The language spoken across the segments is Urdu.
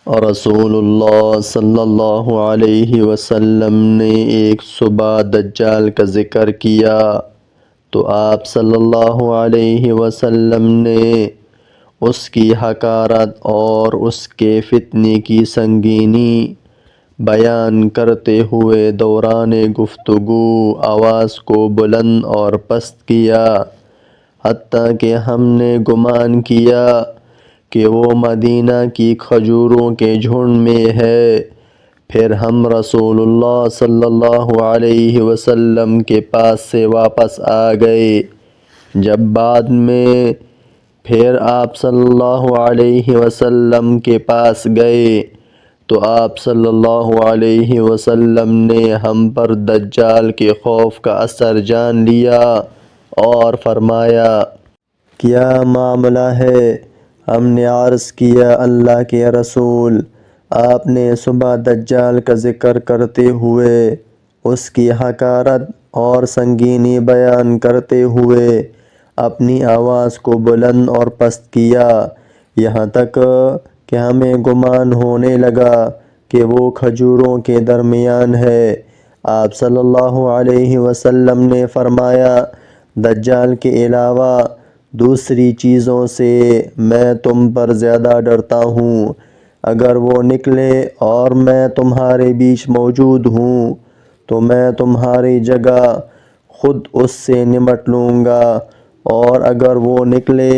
اور رسول اللہ صلی اللہ علیہ وسلم نے ایک صبح دجال کا ذکر کیا تو آپ صلی اللہ علیہ وسلم نے اس کی حقارت اور اس کے فتنے کی سنگینی بیان کرتے ہوئے دوران گفتگو آواز کو بلند اور پست کیا، حتیٰ کہ ہم نے گمان کیا کہ وہ مدینہ کی کھجوروں کے جھنڈ میں ہے۔ پھر ہم رسول اللہ صلی اللہ علیہ وسلم کے پاس سے واپس آ گئے۔ جب بعد میں پھر آپ صلی اللہ علیہ وسلم کے پاس گئے تو آپ صلی اللہ علیہ وسلم نے ہم پر دجال کے خوف کا اثر جان لیا اور فرمایا، کیا معاملہ ہے؟ ہم نے عرض کیا، اللہ کے رسول، آپ نے صبح دجال کا ذکر کرتے ہوئے اس کی حقارت اور سنگینی بیان کرتے ہوئے اپنی آواز کو بلند اور پست کیا، یہاں تک کہ ہمیں گمان ہونے لگا کہ وہ کھجوروں کے درمیان ہے۔ آپ صلی اللہ علیہ وسلم نے فرمایا، دجال کے علاوہ دوسری چیزوں سے میں تم پر زیادہ ڈرتا ہوں۔ اگر وہ نکلے اور میں تمہارے بیچ موجود ہوں تو میں تمہاری جگہ خود اس سے نمٹ لوں گا، اور اگر وہ نکلے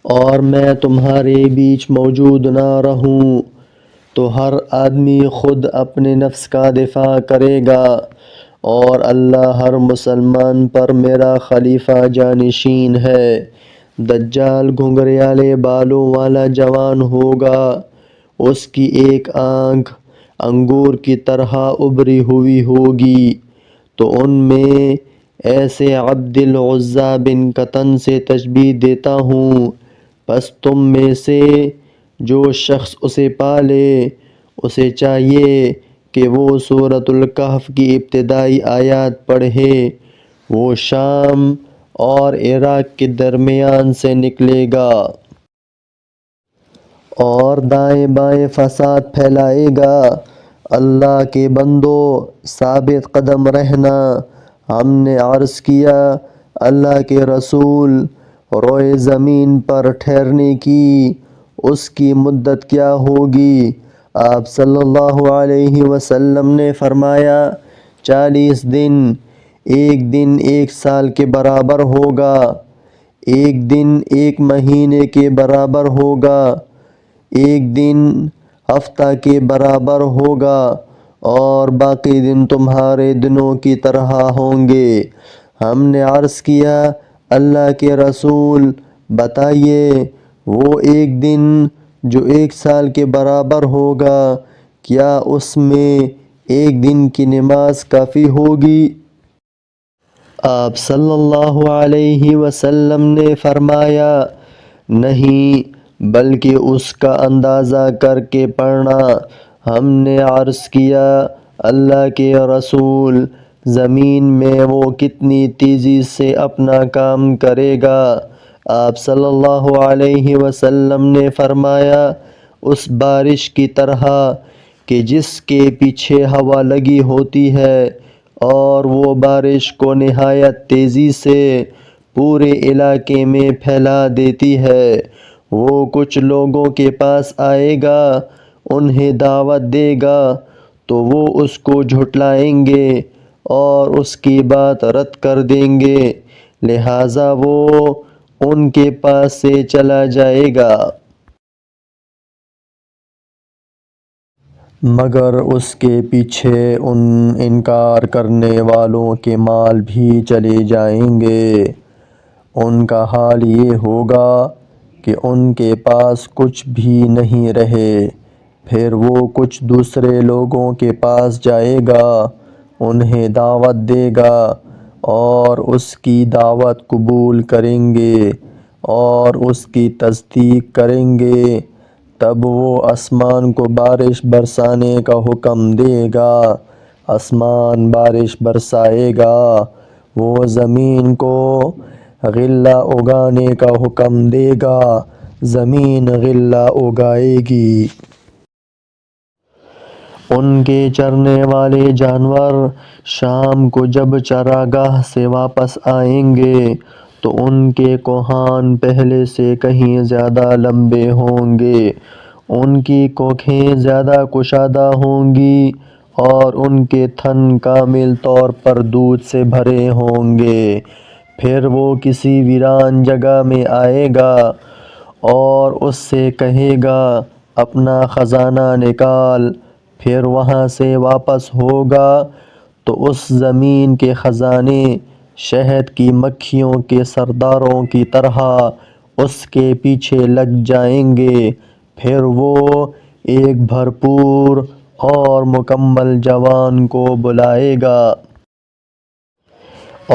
اور میں تمہارے بیچ موجود نہ رہوں تو ہر آدمی خود اپنے نفس کا دفاع کرے گا، اور اللہ ہر مسلمان پر میرا خلیفہ جانشین ہے۔ دجال گھنگریالے بالوں والا جوان ہوگا، اس کی ایک آنکھ انگور کی طرح ابری ہوئی ہوگی، تو ان میں ایسے عبد العزیٰ بن قطن سے تشبیہ دیتا ہوں، پس تم میں سے جو شخص اسے پالے اسے چاہیے کہ وہ سورۃ الکہف کی ابتدائی آیات پڑھے۔ وہ شام اور عراق کے درمیان سے نکلے گا اور دائیں بائیں فساد پھیلائے گا۔ اللہ کے بندو، ثابت قدم رہنا۔ ہم نے عرض کیا، اللہ کے رسول، روئے زمین پر ٹھہرنے کی اس کی مدت کیا ہوگی؟ آپ صلی اللہ علیہ وسلم نے فرمایا، 40 دن۔ ایک دن 1 سال کے برابر ہوگا، ایک دن 1 مہینے کے برابر ہوگا، ایک دن ہفتہ کے برابر ہوگا، اور باقی دن تمہارے دنوں کی طرح ہوں گے۔ ہم نے عرض کیا، اللہ کے رسول، بتائیے، وہ ایک دن جو 1 سال کے برابر ہوگا، کیا اس میں ایک دن کی نماز کافی ہوگی؟ آپ صلی اللہ علیہ وسلم نے فرمایا، نہیں، بلکہ اس کا اندازہ کر کے پڑھنا۔ ہم نے عرض کیا، اللہ کے رسول، زمین میں وہ کتنی تیزی سے اپنا کام کرے گا؟ آپ صلی اللہ علیہ وسلم نے فرمایا، اس بارش کی طرح کہ جس کے پیچھے ہوا لگی ہوتی ہے اور وہ بارش کو نہایت تیزی سے پورے علاقے میں پھیلا دیتی ہے۔ وہ کچھ لوگوں کے پاس آئے گا، انہیں دعوت دے گا تو وہ اس کو جھٹلائیں گے اور اس کی بات رد کر دیں گے، لہٰذا وہ ان کے پاس سے چلا جائے گا، مگر اس کے پیچھے ان انکار کرنے والوں کے مال بھی چلے جائیں گے۔ ان کا حال یہ ہوگا کہ ان کے پاس کچھ بھی نہیں رہے۔ پھر وہ کچھ دوسرے لوگوں کے پاس جائے گا، انہیں دعوت دے گا اور اس کی دعوت قبول کریں گے اور اس کی تصدیق کریں گے، تب وہ آسمان کو بارش برسانے کا حکم دے گا، آسمان بارش برسائے گا۔ وہ زمین کو غلہ اگانے کا حکم دے گا، زمین غلہ اگائے گی۔ ان کے چرنے والے جانور شام کو جب چراگاہ سے واپس آئیں گے تو ان کے کوہان پہلے سے کہیں زیادہ لمبے ہوں گے، ان کی کوکھیں زیادہ کشادہ ہوں گی اور ان کے تھن کامل طور پر دودھ سے بھرے ہوں گے۔ پھر وہ کسی ویران جگہ میں آئے گا اور اس سے کہے گا اپنا خزانہ نکال، پھر وہاں سے واپس ہوگا تو اس زمین کے خزانے شہد کی مکھیوں کے سرداروں کی طرح اس کے پیچھے لگ جائیں گے۔ پھر وہ ایک بھرپور اور مکمل جوان کو بلائے گا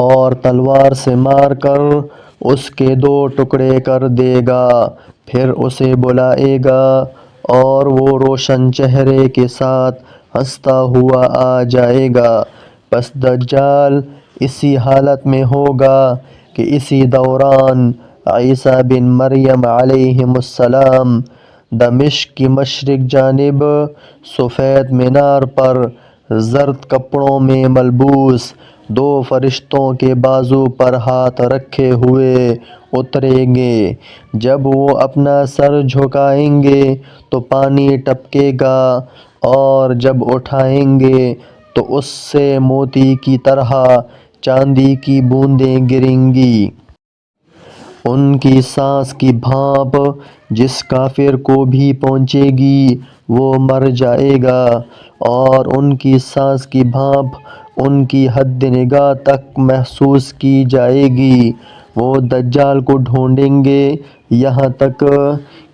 اور تلوار سے مار کر اس کے 2 ٹکڑے کر دے گا، پھر اسے بلائے گا اور وہ روشن چہرے کے ساتھ ہنستا ہوا آ جائے گا۔ پس دجال اسی حالت میں ہوگا کہ اسی دوران عیسیٰ بن مریم علیہ السلام دمشق کی مشرق جانب سفید مینار پر زرد کپڑوں میں ملبوس 2 فرشتوں کے بازو پر ہاتھ رکھے ہوئے اتریں گے۔ جب وہ اپنا سر جھکائیں گے تو پانی ٹپکے گا اور جب اٹھائیں گے تو اس سے موتی کی طرح چاندی کی بوندیں گریں گی۔ ان کی سانس کی بھاپ جس کافر کو بھی پہنچے گی وہ مر جائے گا، اور ان کی سانس کی بھاپ ان کی حد نگاہ تک محسوس کی جائے گی۔ وہ دجال کو ڈھونڈیں گے یہاں تک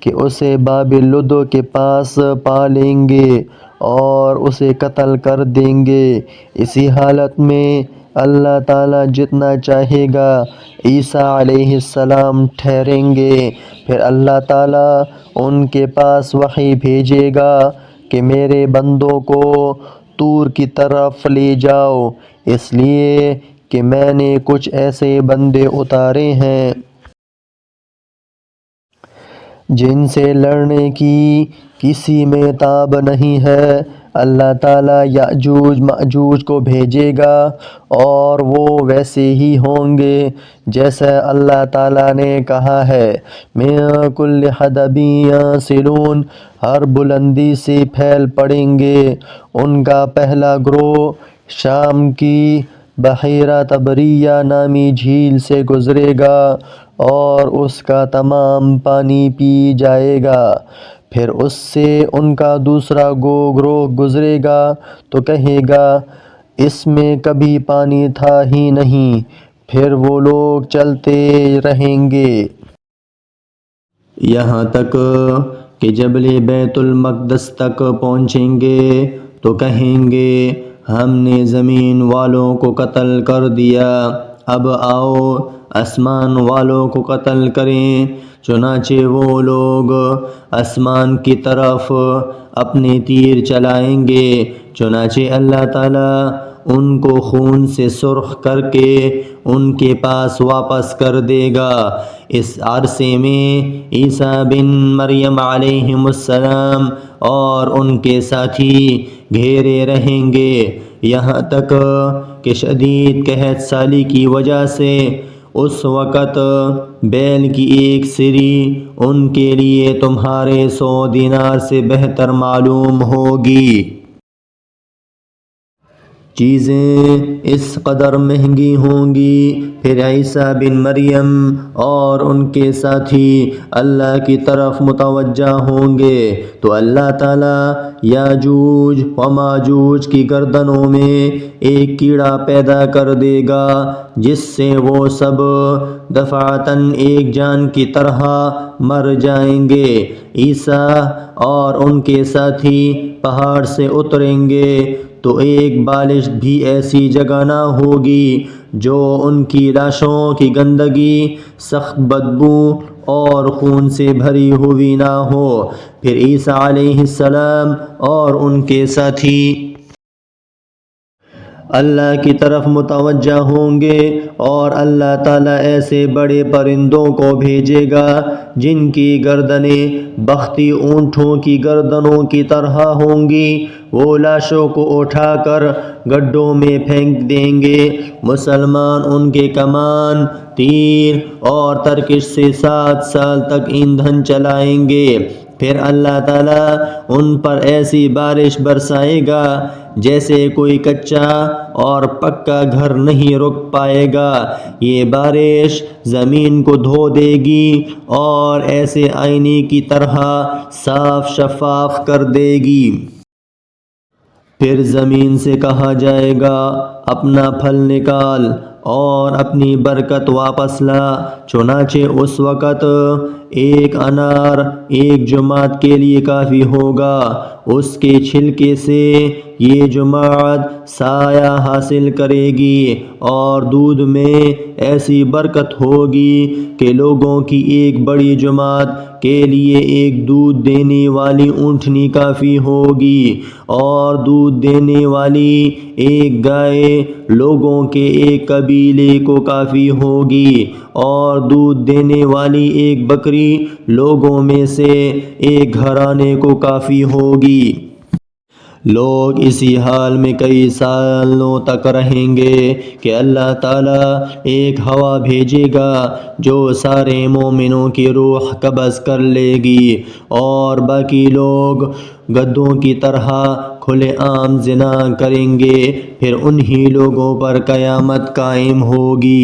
کہ اسے باب لد کے پاس پا لیں گے اور اسے قتل کر دیں گے۔ اسی حالت میں اللہ تعالیٰ جتنا چاہے گا عیسیٰ علیہ السلام ٹھہریں گے۔ پھر اللہ تعالیٰ ان کے پاس وحی بھیجے گا کہ میرے بندوں کو طور کی طرف لے جاؤ، اس لیے کہ میں نے کچھ ایسے بندے اتارے ہیں جن سے لڑنے کی کسی میں تاب نہیں ہے۔ اللہ تعالیٰ یاجوج ماجوج کو بھیجے گا اور وہ ویسے ہی ہوں گے جیسا اللہ تعالیٰ نے کہا ہے۔ مِن کُلِّ حَدَبٍ يَنسِلُونَ، ہر بلندی سے پھیل پڑیں گے۔ ان کا پہلا گروہ شام کی بحیرہ طبریہ نامی جھیل سے گزرے گا اور اس کا تمام پانی پی جائے گا۔ پھر اس سے ان کا دوسرا گروہ گزرے گا تو کہے گا اس میں کبھی پانی تھا ہی نہیں۔ پھر وہ لوگ چلتے رہیں گے یہاں تک کہ جبل بیت المقدس تک پہنچیں گے تو کہیں گے ہم نے زمین والوں کو قتل کر دیا، اب آؤ آسمان والوں کو قتل کریں۔ چنانچہ وہ لوگ آسمان کی طرف اپنے تیر چلائیں گے، چنانچہ اللہ تعالیٰ ان کو خون سے سرخ کر کے ان کے پاس واپس کر دے گا۔ اس عرصے میں عیسیٰ بن مریم علیہ السلام اور ان کے ساتھی گھیرے رہیں گے یہاں تک کہ شدید قحط سالی کی وجہ سے اس وقت بیل کی ایک سری ان کے لیے تمہارے 100 دینار سے بہتر معلوم ہوگی۔ چیزیں اس قدر مہنگی ہوں گی۔ پھر عیسیٰ بن مریم اور ان کے ساتھی اللہ کی طرف متوجہ ہوں گے تو اللہ تعالیٰ یاجوج و ماجوج کی گردنوں میں ایک کیڑا پیدا کر دے گا جس سے وہ سب دفعتاً ایک جان کی طرح مر جائیں گے۔ عیسیٰ اور ان کے ساتھی پہاڑ سے اتریں گے تو ایک بالشت بھی ایسی جگہ نہ ہوگی جو ان کی لاشوں کی گندگی، سخت بدبو اور خون سے بھری ہوئی نہ ہو۔ پھر عیسیٰ علیہ السلام اور ان کے ساتھی اللہ کی طرف متوجہ ہوں گے، اور اللہ تعالیٰ ایسے بڑے پرندوں کو بھیجے گا جن کی گردنیں بختی اونٹوں کی گردنوں کی طرح ہوں گی۔ وہ لاشوں کو اٹھا کر گڈھوں میں پھینک دیں گے۔ مسلمان ان کے کمان، تیر اور ترکش سے 7 سال تک ایندھن چلائیں گے۔ پھر اللہ تعالیٰ ان پر ایسی بارش برسائے گا جیسے کوئی کچا اور پکا گھر نہیں رک پائے گا۔ یہ بارش زمین کو دھو دے گی اور ایسے آئینے کی طرح صاف شفاف کر دے گی۔ پھر زمین سے کہا جائے گا اپنا پھل نکال اور اپنی برکت واپس لا۔ چنانچہ اس وقت ایک انار ایک جماعت کے لیے کافی ہوگا۔ اس کے چھلکے سے یہ جماعت سایہ حاصل کرے گی، اور دودھ میں ایسی برکت ہوگی کہ لوگوں کی ایک بڑی جماعت کے لیے ایک دودھ دینے والی اونٹنی کافی ہوگی، اور دودھ دینے والی ایک گائے لوگوں کے ایک قبیلے کو کافی ہوگی، اور دودھ دینے والی ایک بکری لوگوں میں سے ایک گھرانے کو کافی ہوگی۔ لوگ اسی حال میں کئی سالوں تک رہیں گے کہ اللہ تعالیٰ ایک ہوا بھیجے گا جو سارے مومنوں کی روح قبض کر لے گی، اور باقی لوگ گدھوں کی طرح کھلے عام زنا کریں گے۔ پھر انہی لوگوں پر قیامت قائم ہوگی۔